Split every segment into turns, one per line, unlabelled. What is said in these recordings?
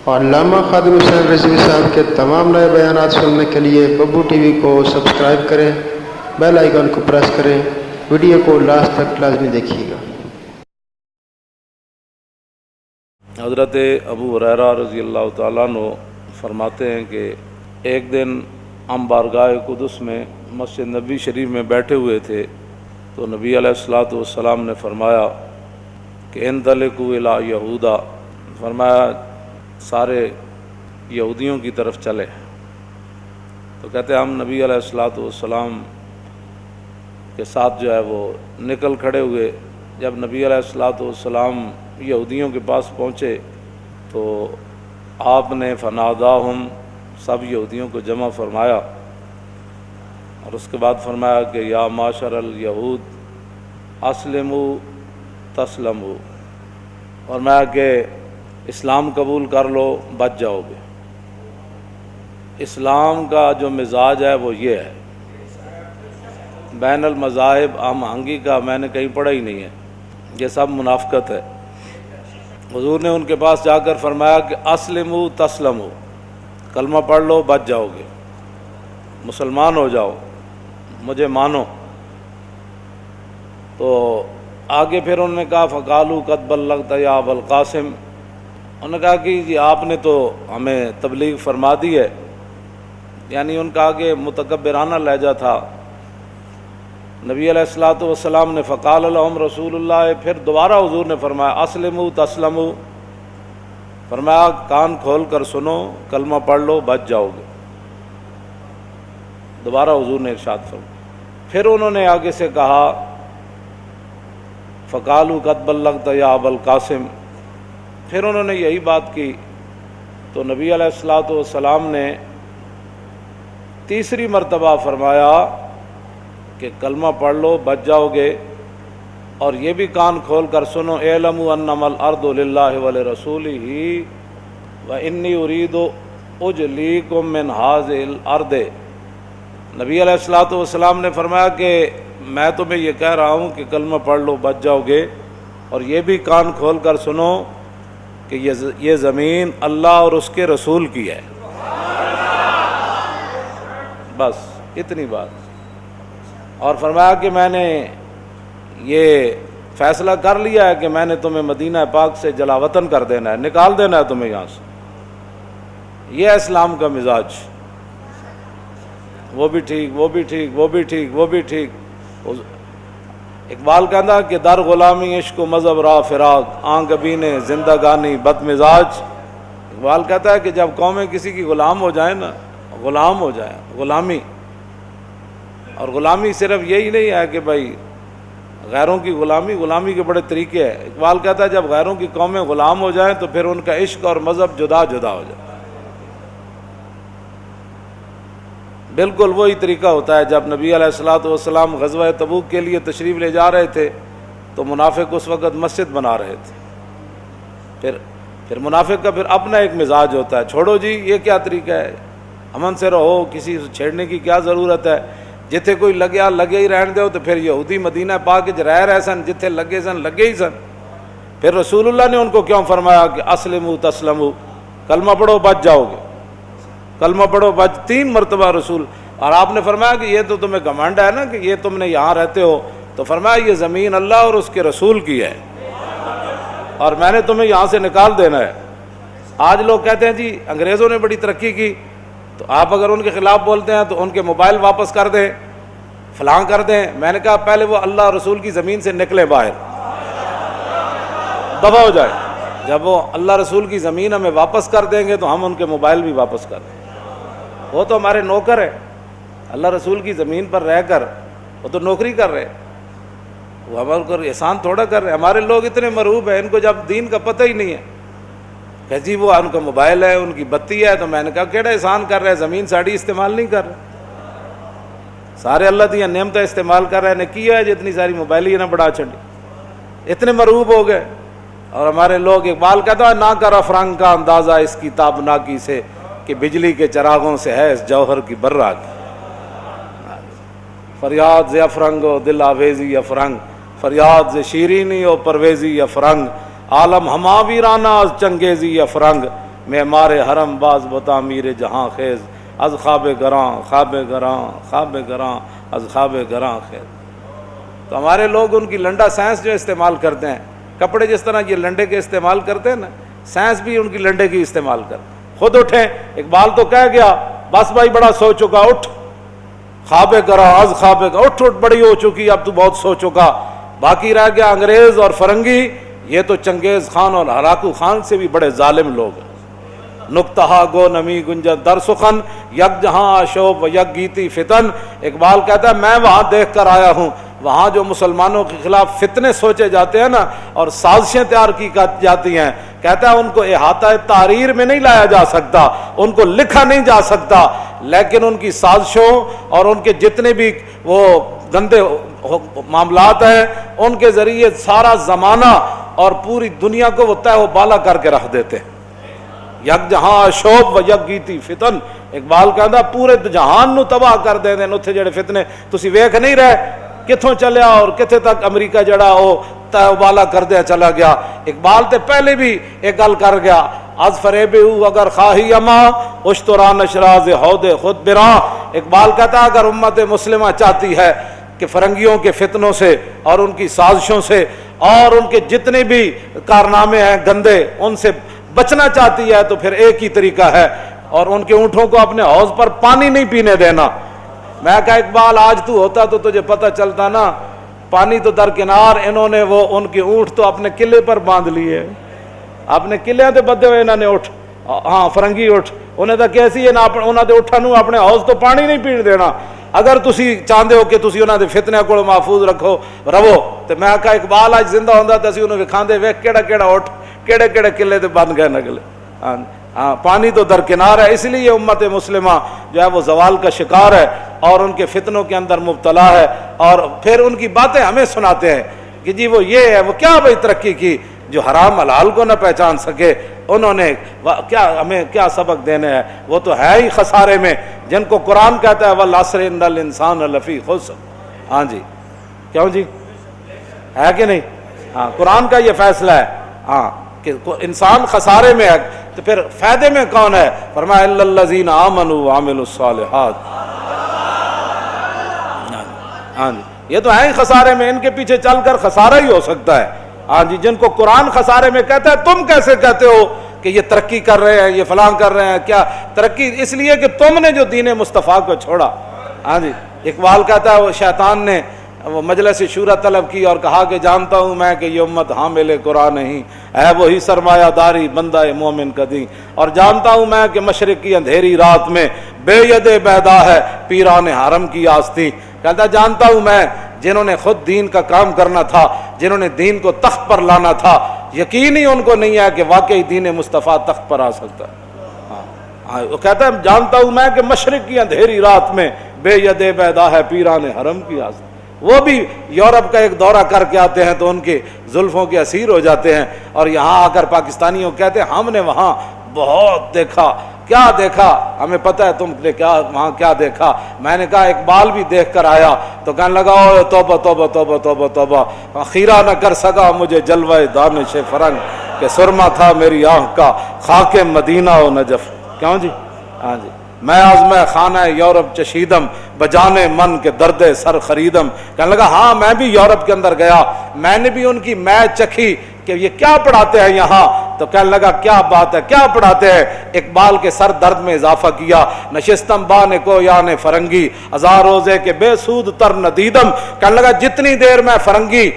اور علامہ خادم حسین رضوی صاحب کے تمام نئے بیانات سننے کے لیے ببو ٹی وی کو سبسکرائب کریں، بیل آئیکن کو پریس کریں، ویڈیو کو لاسٹ تک لازمی دیکھیے گا۔
حضرت ابو ہریرہ رضی اللہ تعالیٰ عنہ فرماتے ہیں کہ ایک دن ہم بارگاہ قدس میں مسجد نبی شریف میں بیٹھے ہوئے تھے تو نبی علیہ الصلوۃ والسلام نے فرمایا کہ انطلقوا الی یہودا، فرمایا سارے یہودیوں کی طرف چلے۔ تو کہتے ہیں ہم نبی علیہ الصلوۃ والسلام کے ساتھ جو ہے وہ نکل کھڑے ہوئے۔ جب نبی علیہ الصلوۃ والسلام یہودیوں کے پاس پہنچے تو آپ نے فناداہم، سب یہودیوں کو جمع فرمایا اور اس کے بعد فرمایا کہ یا معاشر الیہود اسلموا تسلموا، فرمایا کہ اسلام قبول کر لو بچ جاؤ گے۔ اسلام کا جو مزاج ہے وہ یہ ہے، بین المذاہب ہم آہنگی کا میں نے کہیں پڑھا ہی نہیں ہے، یہ سب منافقت ہے۔ حضور نے ان کے پاس جا کر فرمایا کہ اسلموا تسلموا، کلمہ پڑھ لو بچ جاؤ گے، مسلمان ہو جاؤ، مجھے مانو۔ تو آگے پھر انہوں نے کہا فقالوا قد بلغت یا ابا القاسم، انہوں نے کہا کہ جی آپ نے تو ہمیں تبلیغ فرما دی ہے، یعنی ان کا آگے متکبرانہ لہجہ تھا۔ نبی علیہ الصلوۃ والسلام نے فقال لهم رسول اللہ، پھر دوبارہ حضور نے فرمایا اسلموا تسلموا، فرمایا کان کھول کر سنو، کلمہ پڑھ لو بچ جاؤ گے۔ دوبارہ حضور نے ارشاد فرمایا۔ پھر انہوں نے آگے سے کہا فقالوا قد بلغت یا ابا القاسم، پھر انہوں نے یہی بات کی تو نبی علیہ الصلوۃ والسلام نے تیسری مرتبہ فرمایا کہ کلمہ پڑھ لو بچ جاؤ گے، اور یہ بھی کان کھول کر سنو اعلموا انما الارض للہ ولرسولہ وانی ارید اجلیکم من ہذہ الارض۔ نبی علیہ الصلوۃ والسلام نے فرمایا کہ میں تمہیں یہ کہہ رہا ہوں کہ کلمہ پڑھ لو بچ جاؤ گے، اور یہ بھی کان کھول کر سنو کہ یہ زمین اللہ اور اس کے رسول کی ہے۔ بس اتنی بات۔ اور فرمایا کہ میں نے یہ فیصلہ کر لیا ہے کہ میں نے تمہیں مدینہ پاک سے جلا وطن کر دینا ہے، نکال دینا ہے تمہیں یہاں سے۔ یہ ہے اسلام کا مزاج، وہ بھی ٹھیک وہ بھی ٹھیک وہ بھی ٹھیک وہ بھی ٹھیک۔ اقبال کہتا کہ در غلامی عشق و مذہب را فراق، آنکھ بینے زندگانی بد مزاج۔ اقبال کہتا ہے کہ جب قومیں کسی کی غلام ہو جائیں نا، غلام ہو جائیں، غلامی، اور غلامی صرف یہی نہیں ہے کہ بھائی غیروں کی غلامی، غلامی کے بڑے طریقے ہیں۔ اقبال کہتا ہے جب غیروں کی قومیں غلام ہو جائیں تو پھر ان کا عشق اور مذہب جدا جدا ہو جائے۔ بالکل وہی طریقہ ہوتا ہے جب نبی علیہ الصلوۃ والسلام غزوہ تبوک کے لیے تشریف لے جا رہے تھے تو منافق اس وقت مسجد بنا رہے تھے۔ پھر منافق کا پھر اپنا ایک مزاج ہوتا ہے، چھوڑو جی یہ کیا طریقہ ہے، امن سے رہو، کسی سے چھیڑنے کی کیا ضرورت ہے، جتھے کوئی لگیا لگے ہی رہن دو۔ تو پھر یہودی مدینہ پاک رہ رہے سن، جتھے لگے سن لگے ہی سن۔ پھر رسول اللہ نے ان کو کیوں فرمایا کہ اسلموا تسلموا، کلمہ پڑھو بچ جاؤ گے، کلمہ پڑھو بچ، 3 مرتبہ رسول۔ اور آپ نے فرمایا کہ یہ تو تمہیں گھمنڈ ہے نا کہ یہ تم نے یہاں رہتے ہو، تو فرمایا یہ زمین اللہ اور اس کے رسول کی ہے اور میں نے تمہیں یہاں سے نکال دینا ہے۔ آج لوگ کہتے ہیں جی انگریزوں نے بڑی ترقی کی، تو آپ اگر ان کے خلاف بولتے ہیں تو ان کے موبائل واپس کر دیں، فلاں کر دیں۔ میں نے کہا پہلے وہ اللہ رسول کی زمین سے نکلے باہر، دفع ہو جائے۔ جب وہ اللہ رسول کی زمین ہمیں واپس کر دیں گے تو ہم ان کے موبائل بھی واپس کر دیں گے۔ وہ تو ہمارے نوکر ہیں، اللہ رسول کی زمین پر رہ کر وہ تو نوکری کر رہے، وہ ہمارے کو احسان تھوڑا کر رہے۔ ہمارے لوگ اتنے مرعوب ہیں، ان کو جب دین کا پتہ ہی نہیں ہے کہ جی وہ ان کا موبائل ہے، ان کی بتی ہے، تو میں نے کہا کیڑا احسان کر رہے، زمین ساڑی استعمال نہیں کر رہے، سارے اللہ دیا نعمتیں استعمال کر رہے ہیں، کیا ہے جتنی ساری موبائل ہی نہ بڑھا چھڑی، اتنے مرعوب ہو گئے۔ اور ہمارے لوگ، اقبال کہتا ہے نہ کر افرنگ کا اندازہ اس کی تابناکی سے کہ بجلی کے چراغوں سے ہے اس جوہر کی برہ کی۔ فریاد ز افرنگ و دل آویزی افرنگ، فریاد ز شیرینی و پرویزی افرنگ، عالم ہما ویرانہ از چنگیزی افرنگ، معمار حرم باز بتعمیر جہاں خیز از خواب گراں خواب گراں خواب گراں از خواب گراں خیز. تو ہمارے لوگ ان کی لنڈا سائنس جو استعمال کرتے ہیں، کپڑے جس طرح یہ لنڈے کے استعمال کرتے ہیں نا، سائنس بھی ان کی لنڈے کی استعمال کرتے ہیں. خود اٹھیں، اقبال تو کہہ گیا بس بھائی بڑا سو چکا، اٹھ خواب گراں از خواب گراں، اٹھ اٹھ بڑی ہو چکی، اب تو بہت سو چکا. باقی رہ گیا انگریز اور فرنگی، یہ تو چنگیز خان اور ہلاکو خان سے بھی بڑے ظالم لوگ ہیں. نکتہا گو نمی گنجن در سخن یک جہاں آشوب و یک گیتی فتن. اقبال کہتا ہے میں وہاں دیکھ کر آیا ہوں، وہاں جو مسلمانوں کے خلاف فتنے سوچے جاتے ہیں نا اور سازشیں تیار کی جاتی ہیں، کہتا ہے ان کو احاطہ تحریر میں نہیں لایا جا سکتا، ان کو لکھا نہیں جا سکتا، لیکن ان کی سازشوں اور ان کے جتنے بھی وہ گندے معاملات ہیں ان کے ذریعے سارا زمانہ اور پوری دنیا کو وہ تہ و بالا کر کے رکھ دیتے. یک جہاں شوب و یک گیتی فتن. اقبال کہتا پورے جہان نو تباہ کر دے دیں اتنے جڑے فتنے تسی ویکھ نہیں رہے کتوں چلیا اور کتنے تک امریکہ جڑا وہ تہ و بالا کر دیا چلا گیا. اقبال تے پہلے بھی ایک گل کر گیا، از فریب اگر خواہی اما اشترا نشراز حود خود براں. اقبال کہتا اگر امت مسلمہ چاہتی ہے کہ فرنگیوں کے فتنوں سے اور ان کی سازشوں سے اور ان کے جتنے بھی کارنامے ہیں گندے ان سے بچنا چاہتی ہے تو پھر ایک ہی طریقہ ہے، اور ان کے اونٹوں کو اپنے حوض پر پانی نہیں پینے دینا. میں کہا اقبال آج تو ہوتا تو تجھے پتہ چلتا نا، پانی تو درکنار، انہوں نے وہ ان کے اونٹ تو اپنے قلعے پر باندھ لیے، اپنے قلعے تے بدے ہوئے انہوں نے اٹھ، ہاں فرنگی اٹھ، انہیں تو کیسی ہے نا انہوں نے اٹھا نو اپنے حوض تو پانی نہیں پین دینا. اگر تسی چاہتے ہو کہ تسی انہوں نے فتنے کو محفوظ رکھو رہو تو میں کہا اقبال آج زندہ ہوندہ تو اسی انہوں نے کھاندے ویکھ کیڑا کیڑا اٹھ کیڑے کیڑے قلعے تے بند گئے نگلے. ہاں پانی تو درکنار ہے، اس لیے امت مسلمہ جو ہے وہ زوال کا شکار ہے اور ان کے فتنوں کے اندر مبتلا ہے. اور پھر ان کی باتیں ہمیں سناتے ہیں کہ جی وہ یہ ہے وہ کیا بھائی ترقی کی، جو حرام حلال کو نہ پہچان سکے انہوں نے کیا ہمیں کیا سبق دینے ہیں، وہ تو ہے ہی خسارے میں، جن کو قرآن کہتا ہے والعصر ان الانسان لفی خسر. ہاں جی کیوں جی ہے کہ نہیں؟ ہاں قرآن کا یہ فیصلہ ہے ہاں کہ انسان خسارے میں ہے، تو پھر فائدے میں کون ہے؟ فرمایا الا الذین آمنوا وعملوا الصالحات. ہاں جی یہ تو ہے ہی خسارے میں، ان کے پیچھے چل کر خسارہ ہی ہو سکتا ہے. ہاں جی جن کو قرآن خسارے میں کہتا ہے، تم کیسے کہتے ہو کہ یہ ترقی کر رہے ہیں، یہ فلاں کر رہے ہیں؟ کیا ترقی؟ اس لیے کہ تم نے جو دین مصطفیٰ کو چھوڑا. ہاں جی اقبال کہتا ہے وہ شیطان نے وہ مجلس شورا طلب کی اور کہا کہ جانتا ہوں میں کہ یہ امت حامل قرآن نہیں ہے، وہی سرمایہ داری بندہ مومن کا دین، اور جانتا ہوں میں کہ مشرق کی اندھیری رات میں بے ید بیدا ہے پیران حرم کی آستین. کہتا جانتا ہوں میں جنہوں نے خود دین کا کام کرنا تھا، جنہوں نے دین کو تخت پر لانا تھا، یقین ہی ان کو نہیں ہے کہ واقعی دین مصطفیٰ تخت پر آ سکتا ہے. وہ کہتا ہے جانتا ہوں میں کہ مشرق کی اندھیری رات میں بے ید بیدا ہے پیران حرم کی آستین. وہ بھی یورپ کا ایک دورہ کر کے آتے ہیں تو ان کے زلفوں کے اسیر ہو جاتے ہیں، اور یہاں آ کر پاکستانیوں کہتے ہیں ہم نے وہاں بہت دیکھا. کیا دیکھا؟ ہمیں پتہ ہے تم نے کیا وہاں کیا دیکھا. میں نے کہا اقبال بھی دیکھ کر آیا تو کہنے لگا او توبہ توبہ توبہ توبہ توبہ، خیرہ نہ کر سکا مجھے جلوہ دانش فرنگ کہ سرما تھا میری آنکھ کا خاک مدینہ و نجف. کیوں جی؟ ہاں جی میں آزمہ خانہ یورپ چشیدم بجانے من کے درد سر خریدم. کہنے لگا ہاں میں بھی یورپ کے اندر گیا، میں نے بھی ان کی میچ چکھی کہ یہ کیا پڑھاتے ہیں یہاں. تو کہنے لگا کیا بات ہے کیا پڑھاتے ہیں؟ اقبال کے سر درد میں اضافہ کیا، نشستم بانے کو یانے فرنگی ہزار روزے کے بے سود تر ندیدم. کہنے لگا جتنی دیر میں فرنگی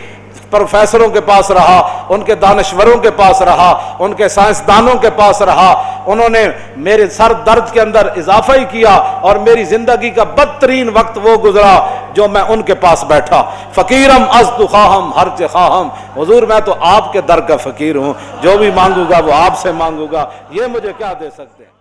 پروفیسروں کے پاس رہا، ان کے دانشوروں کے پاس رہا، ان کے سائنسدانوں کے پاس رہا، انہوں نے میرے سر درد کے اندر اضافہ ہی کیا، اور میری زندگی کا بدترین وقت وہ گزرا جو میں ان کے پاس بیٹھا. فقیرم از تو خواہم ہر چہ خواہم. حضور میں تو آپ کے در کا فقیر ہوں، جو بھی مانگوں گا وہ آپ سے مانگوں گا، یہ مجھے کیا دے سکتے ہیں؟